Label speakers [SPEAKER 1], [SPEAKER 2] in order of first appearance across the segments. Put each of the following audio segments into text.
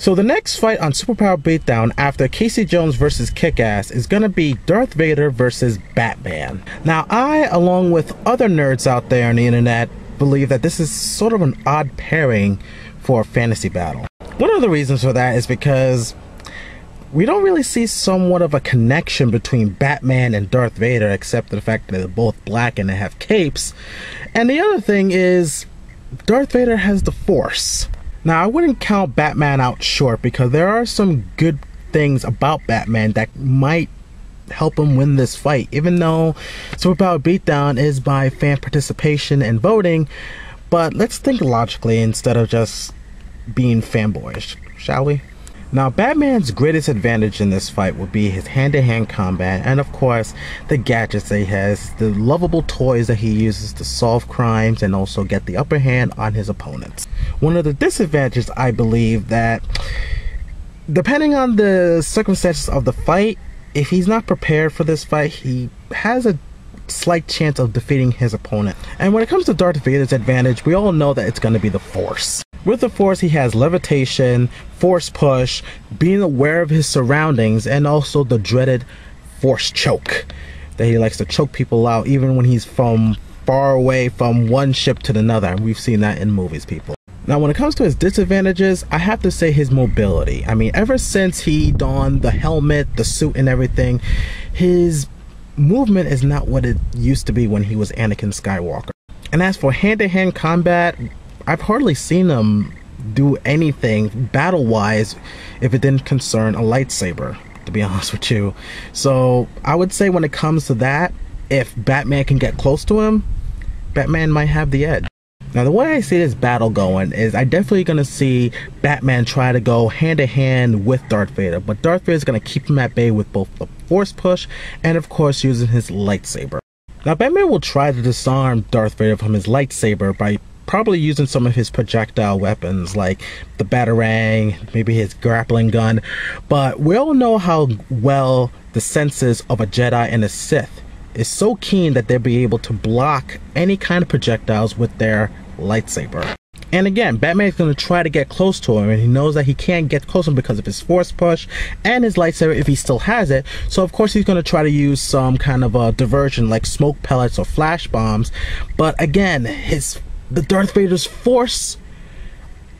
[SPEAKER 1] So the next fight on Superpower Beatdown after Casey Jones versus Kick-Ass is going to be Darth Vader versus Batman. Now I, along with other nerds out there on the internet, believe that this is sort of an odd pairing for a fantasy battle. One of the reasons for that is because we don't really see somewhat of a connection between Batman and Darth Vader, except for the fact that they're both black and they have capes. And the other thing is, Darth Vader has the Force. Now, I wouldn't count Batman out short because there are some good things about Batman that might help him win this fight, even though Superpower Beatdown is by fan participation and voting. But let's think logically instead of just being fanboyish, shall we? Now, Batman's greatest advantage in this fight would be his hand-to-hand combat and, of course, the gadgets that he has, the lovable toys that he uses to solve crimes and also get the upper hand on his opponents. One of the disadvantages, I believe, that depending on the circumstances of the fight, if he's not prepared for this fight, he has a slight chance of defeating his opponent. And when it comes to Darth Vader's advantage, we all know that it's going to be the Force. With the Force, he has levitation, force push, being aware of his surroundings, and also the dreaded force choke that he likes to choke people out even when he's from far away from one ship to another. And we've seen that in movies, people. Now, when it comes to his disadvantages, I have to say his mobility. I mean, ever since he donned the helmet, the suit, and everything, his movement is not what it used to be when he was Anakin Skywalker. And as for hand-to-hand combat, I've hardly seen him do anything battle-wise if it didn't concern a lightsaber, to be honest with you. So I would say when it comes to that, if Batman can get close to him, Batman might have the edge. Now, the way I see this battle going is I definitely going to see Batman try to go hand-to-hand with Darth Vader, but Darth Vader is going to keep him at bay with both the force push and, of course, using his lightsaber. Now, Batman will try to disarm Darth Vader from his lightsaber by probably using some of his projectile weapons like the Batarang, maybe his grappling gun, but we all know how well the senses of a Jedi and a Sith is so keen that they'll be able to block any kind of projectiles with their lightsaber. And again, Batman is going to try to get close to him, and he knows that he can't get close to him because of his force push and his lightsaber if he still has it. So of course he's going to try to use some kind of a diversion like smoke pellets or flash bombs. But again, the Darth Vader's force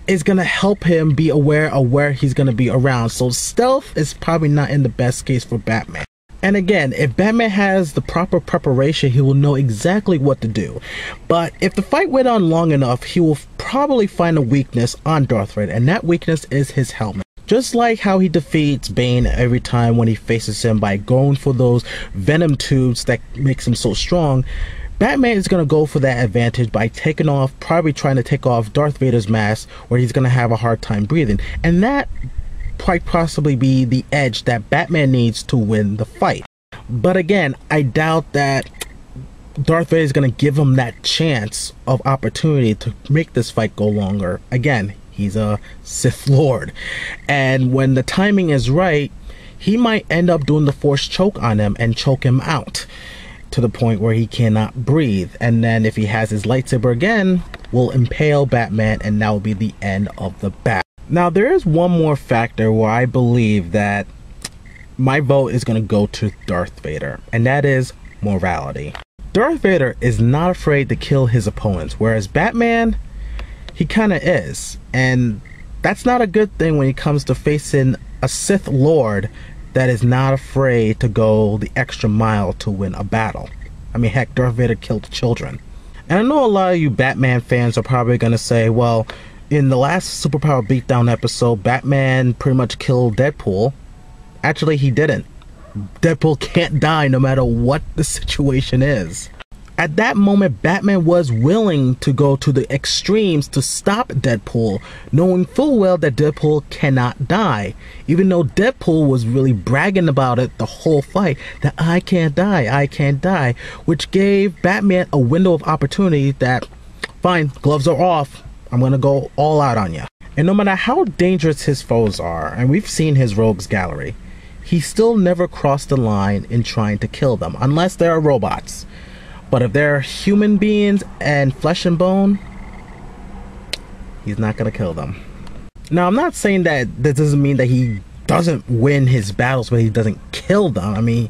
[SPEAKER 1] is going to help him be aware of where he's going to be around. So stealth is probably not in the best case for Batman. And again, if Batman has the proper preparation, he will know exactly what to do. But if the fight went on long enough, he will probably find a weakness on Darth Vader, and that weakness is his helmet. Just like how he defeats Bane every time when he faces him by going for those venom tubes that makes him so strong, Batman is going to go for that advantage by probably trying to take off Darth Vader's mask, where he's going to have a hard time breathing. And that quite possibly be the edge that Batman needs to win the fight. But again, I doubt that Darth Vader is going to give him that chance of opportunity to make this fight go longer. Again, he's a Sith Lord, and when the timing is right, he might end up doing the force choke on him and choke him out to the point where he cannot breathe. And then if he has his lightsaber again, will impale Batman, and that will be the end of the battle. Now, there is one more factor where I believe that my vote is going to go to Darth Vader, and that is morality. Darth Vader is not afraid to kill his opponents, whereas Batman, he kind of is. And that's not a good thing when it comes to facing a Sith Lord that is not afraid to go the extra mile to win a battle. I mean, heck, Darth Vader killed children. And I know a lot of you Batman fans are probably going to say, well, in the last Superpower Beatdown episode, Batman pretty much killed Deadpool. Actually, he didn't. Deadpool can't die no matter what the situation is. At that moment, Batman was willing to go to the extremes to stop Deadpool, knowing full well that Deadpool cannot die. Even though Deadpool was really bragging about it the whole fight, that I can't die, which gave Batman a window of opportunity that, fine, gloves are off, I'm gonna go all out on you. And no matter how dangerous his foes are, and we've seen his rogues gallery, he still never crossed the line in trying to kill them, unless they are robots. But if they're human beings and flesh and bone, he's not gonna kill them. Now, I'm not saying that doesn't mean that he doesn't win his battles, but he doesn't kill them. I mean,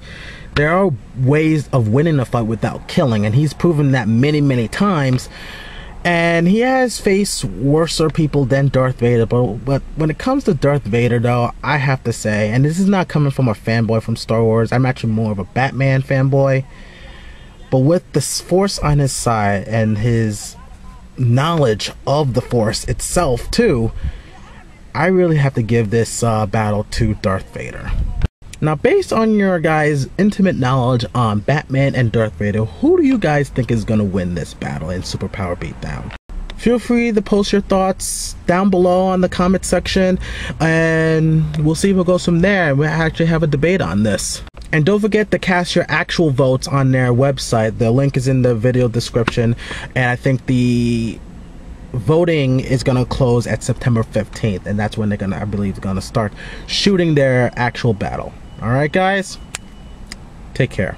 [SPEAKER 1] there are ways of winning a fight without killing, and he's proven that many times. And he has faced worser people than Darth Vader, but when it comes to Darth Vader, though, I have to say, and this is not coming from a fanboy from Star Wars, I'm actually more of a Batman fanboy, but with the Force on his side and his knowledge of the Force itself too, I really have to give this battle to Darth Vader. Now, based on your guys' intimate knowledge on Batman and Darth Vader, who do you guys think is going to win this battle in Superpower Beatdown? Feel free to post your thoughts down below on the comment section, and we'll see what goes from there. We'll actually have a debate on this. And don't forget to cast your actual votes on their website. The link is in the video description, and I think the voting is going to close at September 15th, and that's when they're going to, I believe, going to start shooting their actual battle. All right, guys, take care.